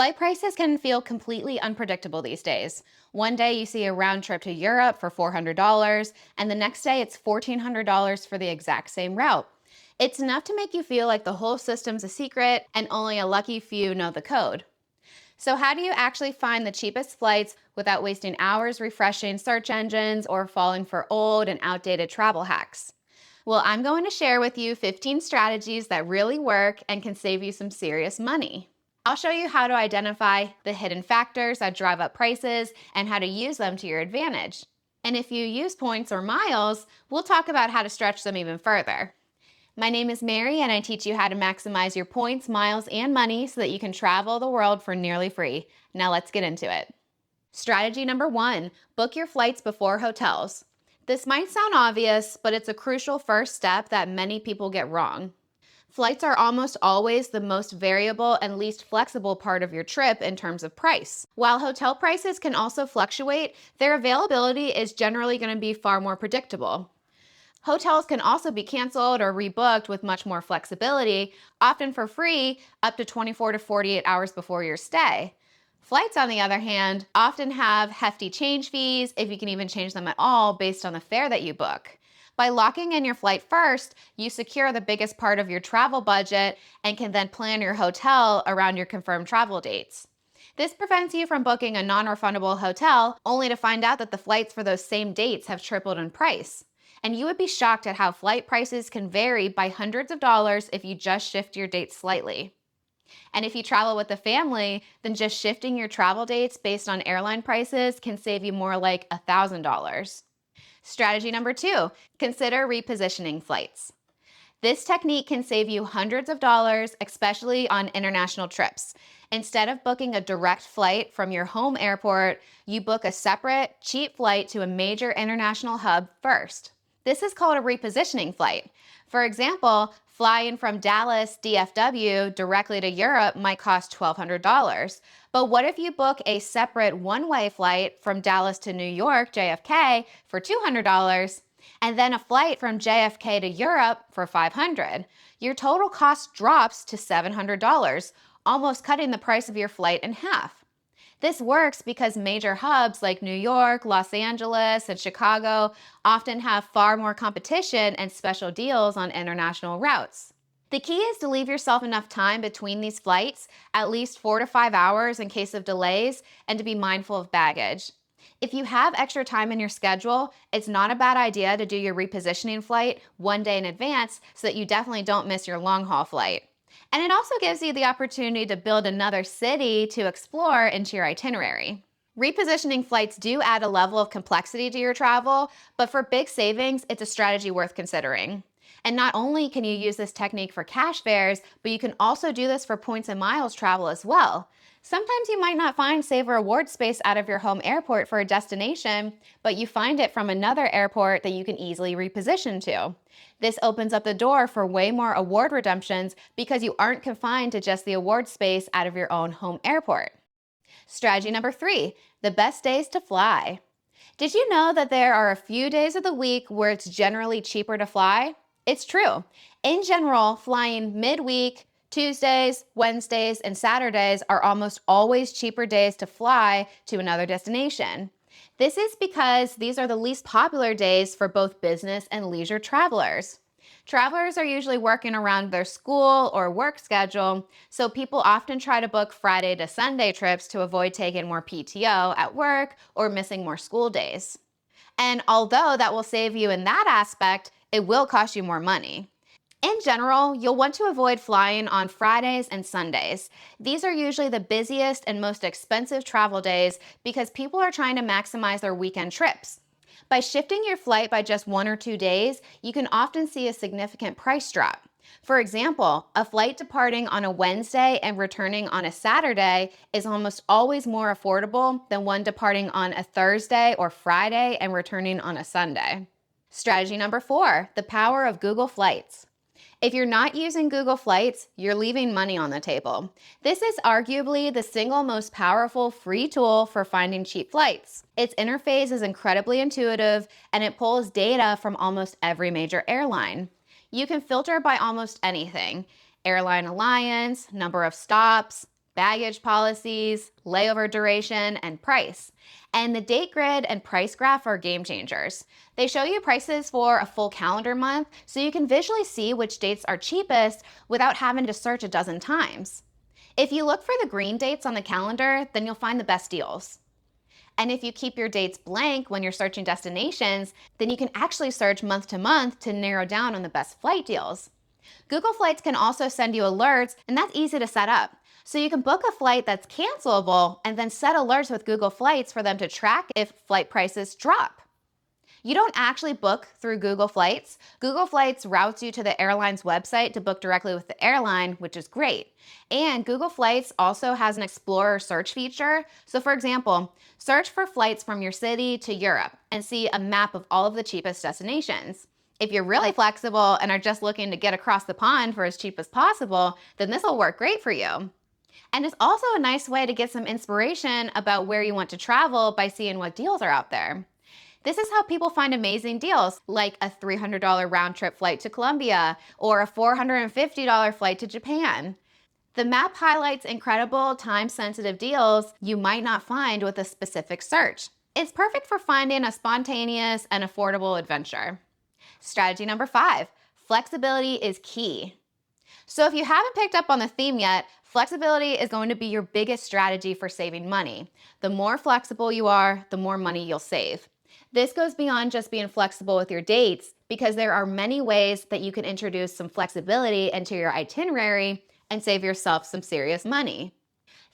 Flight prices can feel completely unpredictable these days. One day you see a round trip to Europe for $400, and the next day it's $1,400 for the exact same route. It's enough to make you feel like the whole system's a secret and only a lucky few know the code. So, how do you actually find the cheapest flights without wasting hours refreshing search engines or falling for old and outdated travel hacks? Well, I'm going to share with you 15 strategies that really work and can save you some serious money. I'll show you how to identify the hidden factors that drive up prices and how to use them to your advantage. And if you use points or miles, we'll talk about how to stretch them even further. My name is Mary, and I teach you how to maximize your points, miles, and money so that you can travel the world for nearly free. Now let's get into it. Strategy number one, book your flights before hotels. This might sound obvious, but it's a crucial first step that many people get wrong. Flights are almost always the most variable and least flexible part of your trip in terms of price. While hotel prices can also fluctuate, their availability is generally going to be far more predictable. Hotels can also be canceled or rebooked with much more flexibility, often for free, up to 24 to 48 hours before your stay. Flights, on the other hand, often have hefty change fees, if you can even change them at all, based on the fare that you book. By locking in your flight first, you secure the biggest part of your travel budget and can then plan your hotel around your confirmed travel dates. This prevents you from booking a non-refundable hotel only to find out that the flights for those same dates have tripled in price. And you would be shocked at how flight prices can vary by hundreds of dollars if you just shift your dates slightly. And if you travel with a family, then just shifting your travel dates based on airline prices can save you more like $1,000. Strategy number two, consider repositioning flights. This technique can save you hundreds of dollars, especially on international trips. Instead of booking a direct flight from your home airport, you book a separate, cheap flight to a major international hub first. This is called a repositioning flight. For example, flying from Dallas, DFW directly to Europe might cost $1,200. But what if you book a separate one-way flight from Dallas to New York, JFK, for $200, and then a flight from JFK to Europe for $500? Your total cost drops to $700, almost cutting the price of your flight in half. This works because major hubs like New York, Los Angeles, and Chicago often have far more competition and special deals on international routes. The key is to leave yourself enough time between these flights, at least 4 to 5 hours in case of delays, and to be mindful of baggage. If you have extra time in your schedule, it's not a bad idea to do your repositioning flight one day in advance so that you definitely don't miss your long haul flight. And it also gives you the opportunity to build another city to explore into your itinerary. Repositioning flights do add a level of complexity to your travel, but for big savings, it's a strategy worth considering. And not only can you use this technique for cash fares, but you can also do this for points and miles travel as well. Sometimes you might not find Save or Reward space out of your home airport for a destination, but you find it from another airport that you can easily reposition to. This opens up the door for way more award redemptions because you aren't confined to just the award space out of your own home airport. Strategy number three, the best days to fly. Did you know that there are a few days of the week where it's generally cheaper to fly? It's true. In general, flying midweek, Tuesdays, Wednesdays, and Saturdays are almost always cheaper days to fly to another destination. This is because these are the least popular days for both business and leisure travelers. Travelers are usually working around their school or work schedule, so people often try to book Friday to Sunday trips to avoid taking more PTO at work or missing more school days. And although that will save you in that aspect, it will cost you more money. In general, you'll want to avoid flying on Fridays and Sundays. These are usually the busiest and most expensive travel days because people are trying to maximize their weekend trips. By shifting your flight by just 1 or 2 days, you can often see a significant price drop. For example, a flight departing on a Wednesday and returning on a Saturday is almost always more affordable than one departing on a Thursday or Friday and returning on a Sunday. Strategy number four, the power of Google Flights. If you're not using Google Flights, you're leaving money on the table. This is arguably the single most powerful free tool for finding cheap flights. Its interface is incredibly intuitive and it pulls data from almost every major airline. You can filter by almost anything: airline alliance, number of stops, baggage policies, layover duration, and price. And the date grid and price graph are game changers. They show you prices for a full calendar month so you can visually see which dates are cheapest without having to search a dozen times. If you look for the green dates on the calendar, then you'll find the best deals. And if you keep your dates blank when you're searching destinations, then you can actually search month to month to narrow down on the best flight deals. Google Flights can also send you alerts, and that's easy to set up. So you can book a flight that's cancelable and then set alerts with Google Flights for them to track if flight prices drop. You don't actually book through Google Flights. Google Flights routes you to the airline's website to book directly with the airline, which is great. And Google Flights also has an Explorer search feature. So for example, search for flights from your city to Europe and see a map of all of the cheapest destinations. If you're really flexible and are just looking to get across the pond for as cheap as possible, then this will work great for you. And it's also a nice way to get some inspiration about where you want to travel by seeing what deals are out there. This is how people find amazing deals, like a $300 round trip flight to Colombia or a $450 flight to Japan. The map highlights incredible time-sensitive deals you might not find with a specific search. It's perfect for finding a spontaneous and affordable adventure. Strategy number 5, flexibility is key. So if you haven't picked up on the theme yet, flexibility is going to be your biggest strategy for saving money. The more flexible you are, the more money you'll save. This goes beyond just being flexible with your dates because there are many ways that you can introduce some flexibility into your itinerary and save yourself some serious money.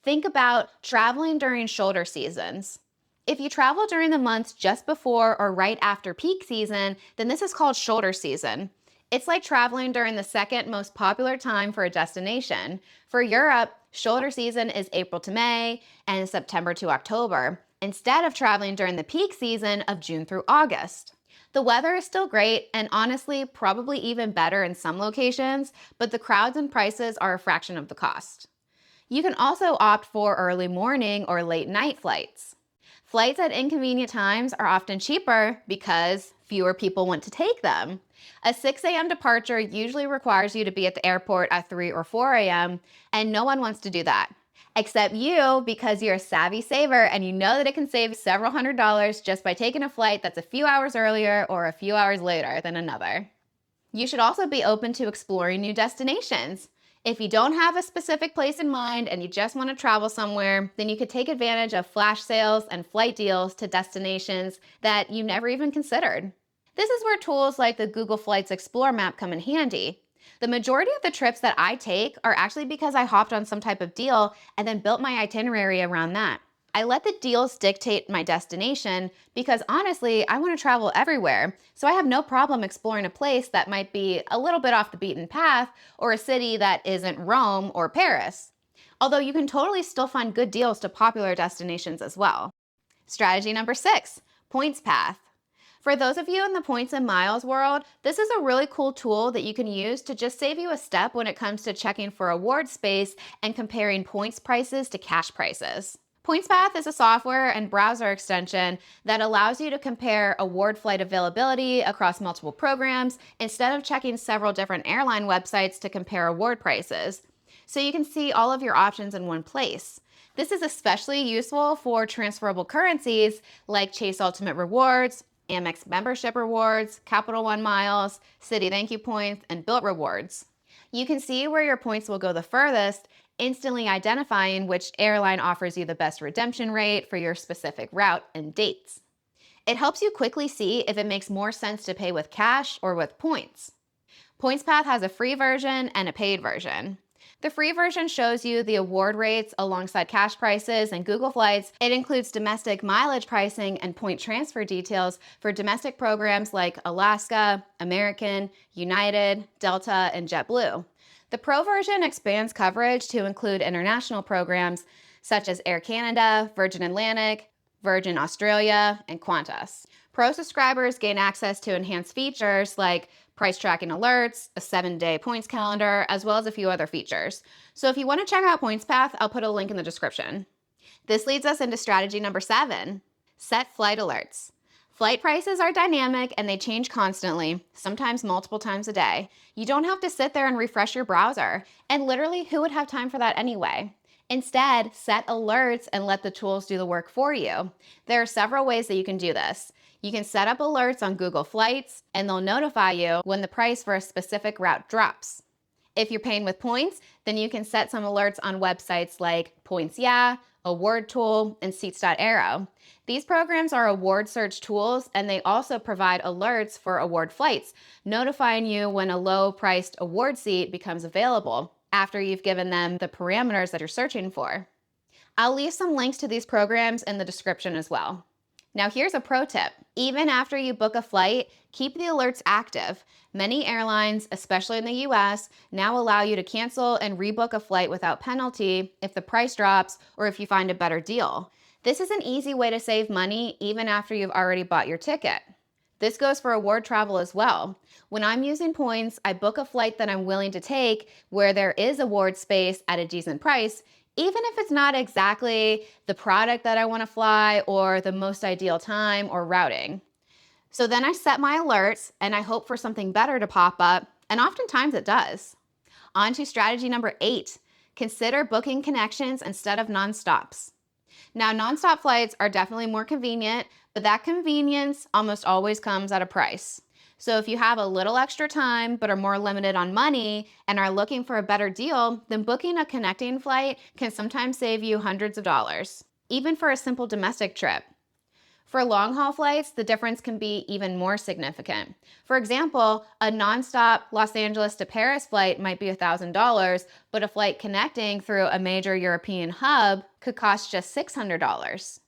Think about traveling during shoulder seasons. If you travel during the months just before or right after peak season, then this is called shoulder season. It's like traveling during the second most popular time for a destination. For Europe, shoulder season is April to May and September to October, instead of traveling during the peak season of June through August. The weather is still great and honestly probably even better in some locations, but the crowds and prices are a fraction of the cost. You can also opt for early morning or late night flights. Flights at inconvenient times are often cheaper because fewer people want to take them. A 6 a.m. departure usually requires you to be at the airport at 3 or 4 a.m., and no one wants to do that. Except you, because you're a savvy saver and you know that it can save several $100s just by taking a flight that's a few hours earlier or a few hours later than another. You should also be open to exploring new destinations. If you don't have a specific place in mind and you just want to travel somewhere, then you could take advantage of flash sales and flight deals to destinations that you never even considered. This is where tools like the Google Flights Explore map come in handy. The majority of the trips that I take are actually because I hopped on some type of deal and then built my itinerary around that. I let the deals dictate my destination because honestly, I want to travel everywhere, so I have no problem exploring a place that might be a little bit off the beaten path or a city that isn't Rome or Paris. Although you can totally still find good deals to popular destinations as well. Strategy number 6, points path. For those of you in the points and miles world, this is a really cool tool that you can use to just save you a step when it comes to checking for award space and comparing points prices to cash prices. PointsPath is a software and browser extension that allows you to compare award flight availability across multiple programs instead of checking several different airline websites to compare award prices. So you can see all of your options in one place. This is especially useful for transferable currencies like Chase Ultimate Rewards, Amex membership rewards, Capital One miles, Citi thank you points, and Bilt rewards. You can see where your points will go the furthest, instantly identifying which airline offers you the best redemption rate for your specific route and dates. It helps you quickly see if it makes more sense to pay with cash or with points. PointsPath has a free version and a paid version. The free version shows you the award rates alongside cash prices and Google Flights. It includes domestic mileage pricing and point transfer details for domestic programs like Alaska, American, United, Delta, and JetBlue. The Pro version expands coverage to include international programs such as Air Canada, Virgin Atlantic, Virgin Australia, and Qantas. Pro subscribers gain access to enhanced features like price tracking alerts, a 7-day points calendar, as well as a few other features. So if you want to check out PointsPath, I'll put a link in the description. This leads us into strategy number 7, set flight alerts. Flight prices are dynamic and they change constantly, sometimes multiple times a day. You don't have to sit there and refresh your browser. And literally, who would have time for that anyway? Instead, set alerts and let the tools do the work for you. There are several ways that you can do this. You can set up alerts on Google Flights, and they'll notify you when the price for a specific route drops. If you're paying with points, then you can set some alerts on websites like Points Yeah, Award Tool, and Seats.aero. These programs are award search tools, and they also provide alerts for award flights, notifying you when a low-priced award seat becomes available after you've given them the parameters that you're searching for. I'll leave some links to these programs in the description as well. Now here's a pro tip. Even after you book a flight, keep the alerts active. Many airlines, especially in the US, now allow you to cancel and rebook a flight without penalty if the price drops or if you find a better deal. This is an easy way to save money even after you've already bought your ticket. This goes for award travel as well. When I'm using points, I book a flight that I'm willing to take where there is award space at a decent price, even if it's not exactly the product that I want to fly or the most ideal time or routing. So then I set my alerts and I hope for something better to pop up, and oftentimes it does. On to strategy number 8. Consider booking connections instead of nonstops. Now, nonstop flights are definitely more convenient, but that convenience almost always comes at a price. So if you have a little extra time but are more limited on money and are looking for a better deal, then booking a connecting flight can sometimes save you hundreds of dollars, even for a simple domestic trip. For long haul flights, the difference can be even more significant. For example, a nonstop Los Angeles to Paris flight might be $1,000, but a flight connecting through a major European hub could cost just $600.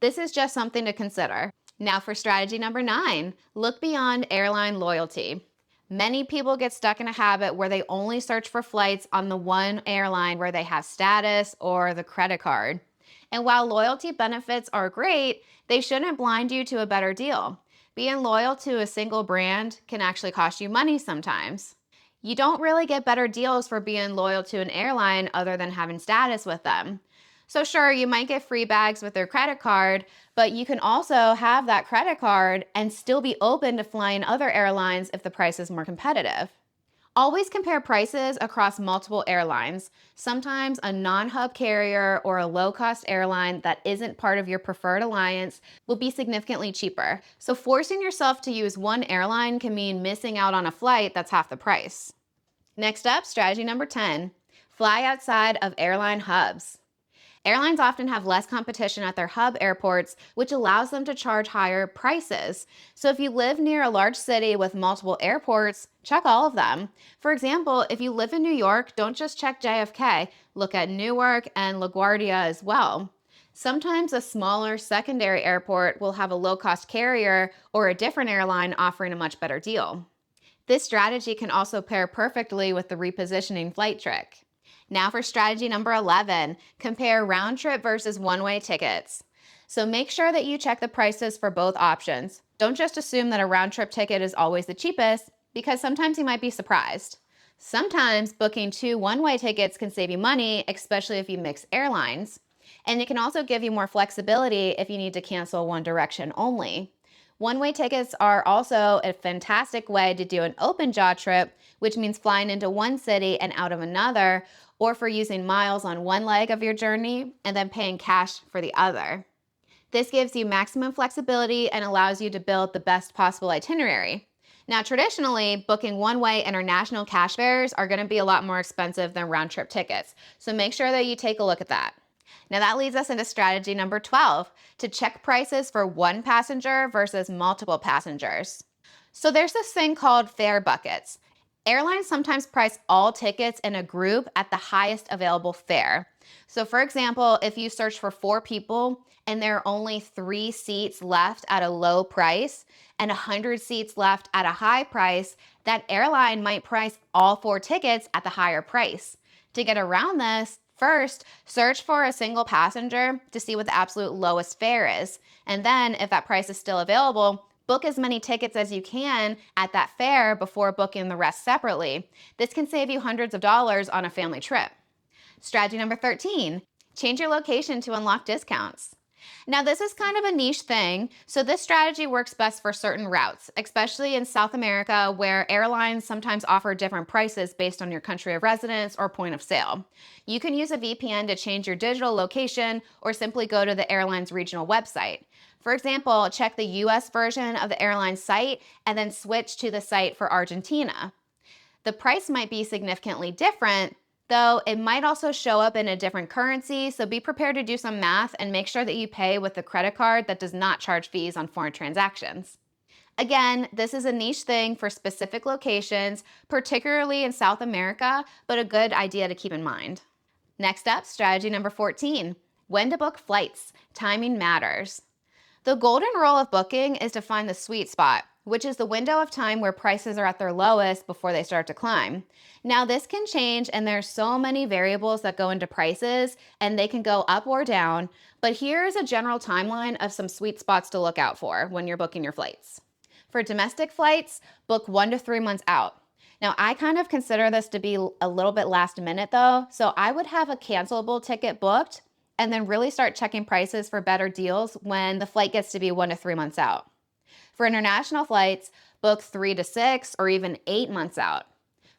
This is just something to consider. Now for strategy number 9, look beyond airline loyalty. Many people get stuck in a habit where they only search for flights on the one airline where they have status or the credit card. And while loyalty benefits are great, they shouldn't blind you to a better deal. Being loyal to a single brand can actually cost you money sometimes. You don't really get better deals for being loyal to an airline other than having status with them. So sure, you might get free bags with their credit card, but you can also have that credit card and still be open to flying other airlines if the price is more competitive. Always compare prices across multiple airlines. Sometimes a non-hub carrier or a low-cost airline that isn't part of your preferred alliance will be significantly cheaper. So forcing yourself to use one airline can mean missing out on a flight that's half the price. Next up, strategy number 10, fly outside of airline hubs. Airlines often have less competition at their hub airports, which allows them to charge higher prices. So if you live near a large city with multiple airports, check all of them. For example, if you live in New York, don't just check JFK, look at Newark and LaGuardia as well. Sometimes a smaller secondary airport will have a low-cost carrier or a different airline offering a much better deal. This strategy can also pair perfectly with the repositioning flight trick. Now for strategy number 11, compare round trip versus one-way tickets. So make sure that you check the prices for both options. Don't just assume that a round trip ticket is always the cheapest, because sometimes you might be surprised. Sometimes booking 2 one-way tickets can save you money, especially if you mix airlines. And it can also give you more flexibility if you need to cancel one direction only. One-way tickets are also a fantastic way to do an open jaw trip, which means flying into one city and out of another, or for using miles on one leg of your journey and then paying cash for the other. This gives you maximum flexibility and allows you to build the best possible itinerary. Now, traditionally, booking one-way international cash fares are going to be a lot more expensive than round-trip tickets, so make sure that you take a look at that. Now that leads us into strategy number 12, to check prices for one passenger versus multiple passengers. So there's this thing called fare buckets. Airlines sometimes price all tickets in a group at the highest available fare. So for example, if you search for 4 people and there are only 3 seats left at a low price and 100 seats left at a high price, that airline might price all 4 tickets at the higher price. To get around this, first, search for a single passenger to see what the absolute lowest fare is. And then, if that price is still available, book as many tickets as you can at that fare before booking the rest separately. This can save you hundreds of dollars on a family trip. Strategy number 13, change your location to unlock discounts. Now, this is kind of a niche thing, so this strategy works best for certain routes, especially in South America, where airlines sometimes offer different prices based on your country of residence or point of sale. You can use a VPN to change your digital location or simply go to the airline's regional website. For example, check the US version of the airline site and then switch to the site for Argentina. The price might be significantly different, though it might also show up in a different currency, so be prepared to do some math and make sure that you pay with a credit card that does not charge fees on foreign transactions. Again, this is a niche thing for specific locations, particularly in South America, but a good idea to keep in mind. Next up, strategy number 14, when to book flights. Timing matters. The golden rule of booking is to find the sweet spot, which is the window of time where prices are at their lowest before they start to climb. Now, this can change, and there's so many variables that go into prices, and they can go up or down, but here's a general timeline of some sweet spots to look out for when you're booking your flights. For domestic flights, book 1 to 3 months out. Now, I kind of consider this to be a little bit last minute though, so I would have a cancelable ticket booked and then really start checking prices for better deals when the flight gets to be 1 to 3 months out. For international flights, book 3 to 6 or even 8 months out.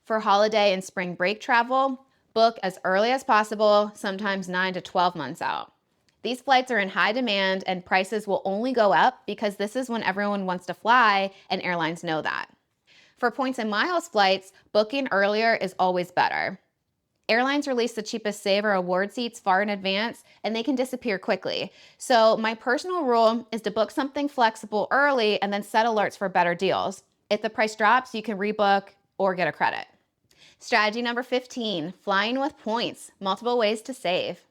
For holiday and spring break travel, book as early as possible, sometimes 9 to 12 months out. These flights are in high demand and prices will only go up because this is when everyone wants to fly and airlines know that. For points and miles flights, booking earlier is always better. Airlines release the cheapest saver award seats far in advance, and they can disappear quickly. So my personal rule is to book something flexible early and then set alerts for better deals. If the price drops, you can rebook or get a credit. Strategy number 15, flying with points, multiple ways to save.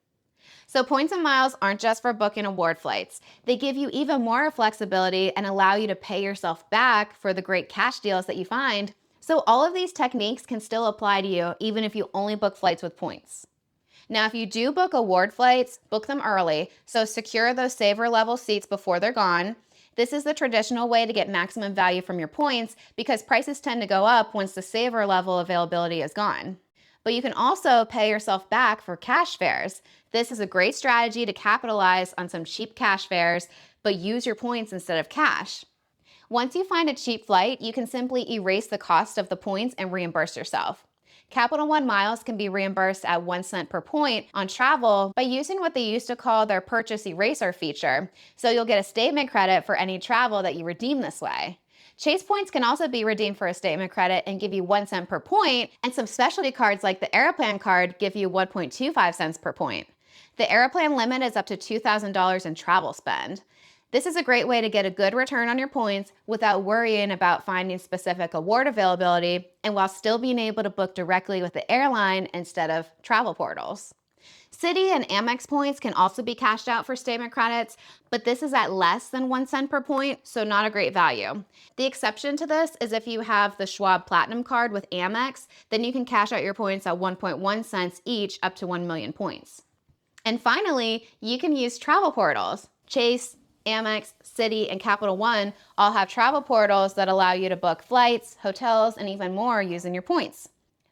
So points and miles aren't just for booking award flights. They give you even more flexibility and allow you to pay yourself back for the great cash deals that you find. So all of these techniques can still apply to you even if you only book flights with points. Now, if you do book award flights, book them early, so secure those saver level seats before they're gone. This is the traditional way to get maximum value from your points because prices tend to go up once the saver level availability is gone. But you can also pay yourself back for cash fares. This is a great strategy to capitalize on some cheap cash fares, but use your points instead of cash. Once you find a cheap flight, you can simply erase the cost of the points and reimburse yourself. Capital One miles can be reimbursed at 1 cent per point on travel by using what they used to call their purchase eraser feature, so you'll get a statement credit for any travel that you redeem this way. Chase points can also be redeemed for a statement credit and give you 1 cent per point, and some specialty cards like the Aeroplan card give you 1.25 cents per point. The Aeroplan limit is up to $2,000 in travel spend. This is a great way to get a good return on your points without worrying about finding specific award availability and while still being able to book directly with the airline instead of travel portals. Citi and Amex points can also be cashed out for statement credits, but this is at less than 1 cent per point, so not a great value. The exception to this is if you have the Schwab Platinum card with Amex, then you can cash out your points at 1.1 cents each up to 1 million points. And finally, you can use travel portals. Chase, Amex, Citi, and Capital One all have travel portals that allow you to book flights, hotels, and even more using your points.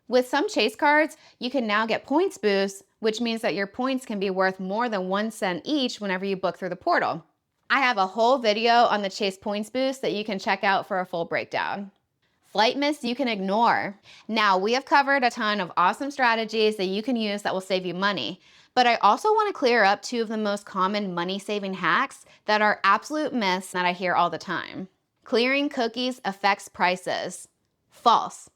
With some Chase cards, you can now get points boosts, which means that your points can be worth more than 1 cent each whenever you book through the portal. I have a whole video on the Chase points boost that you can check out for a full breakdown. Flight miss you can ignore. Now, we have covered a ton of awesome strategies that you can use that will save you money, but I also want to clear up 2 of the most common money-saving hacks that are absolute myths that I hear all the time. Clearing cookies affects prices. False.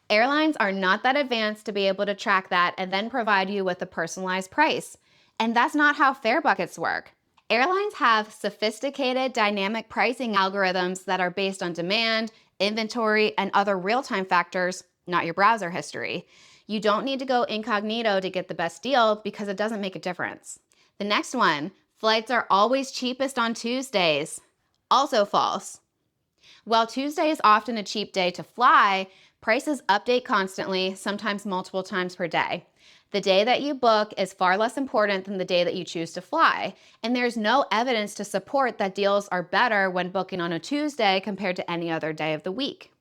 Airlines are not that advanced to be able to track that and then provide you with a personalized price. And that's not how fare buckets work. Airlines have sophisticated dynamic pricing algorithms that are based on demand, inventory, and other real-time factors, not your browser history. You don't need to go incognito to get the best deal because it doesn't make a difference. The next one, flights are always cheapest on Tuesdays. Also false. While Tuesday is often a cheap day to fly, prices update constantly, sometimes multiple times per day. The day that you book is far less important than the day that you choose to fly, and there's no evidence to support that deals are better when booking on a Tuesday compared to any other day of the week.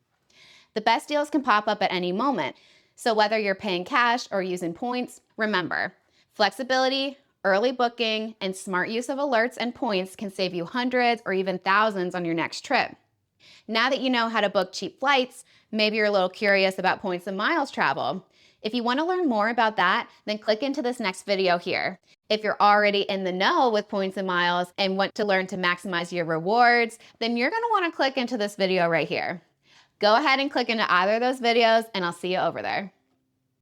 The best deals can pop up at any moment, so whether you're paying cash or using points, remember, flexibility Early booking and smart use of alerts and points can save you hundreds or even thousands on your next trip. Now that you know how to book cheap flights, maybe you're a little curious about points and miles travel. If you want to learn more about that, then click into this next video here. If you're already in the know with points and miles and want to learn to maximize your rewards, then you're going to want to click into this video right here. Go ahead and click into either of those videos, and I'll see you over there.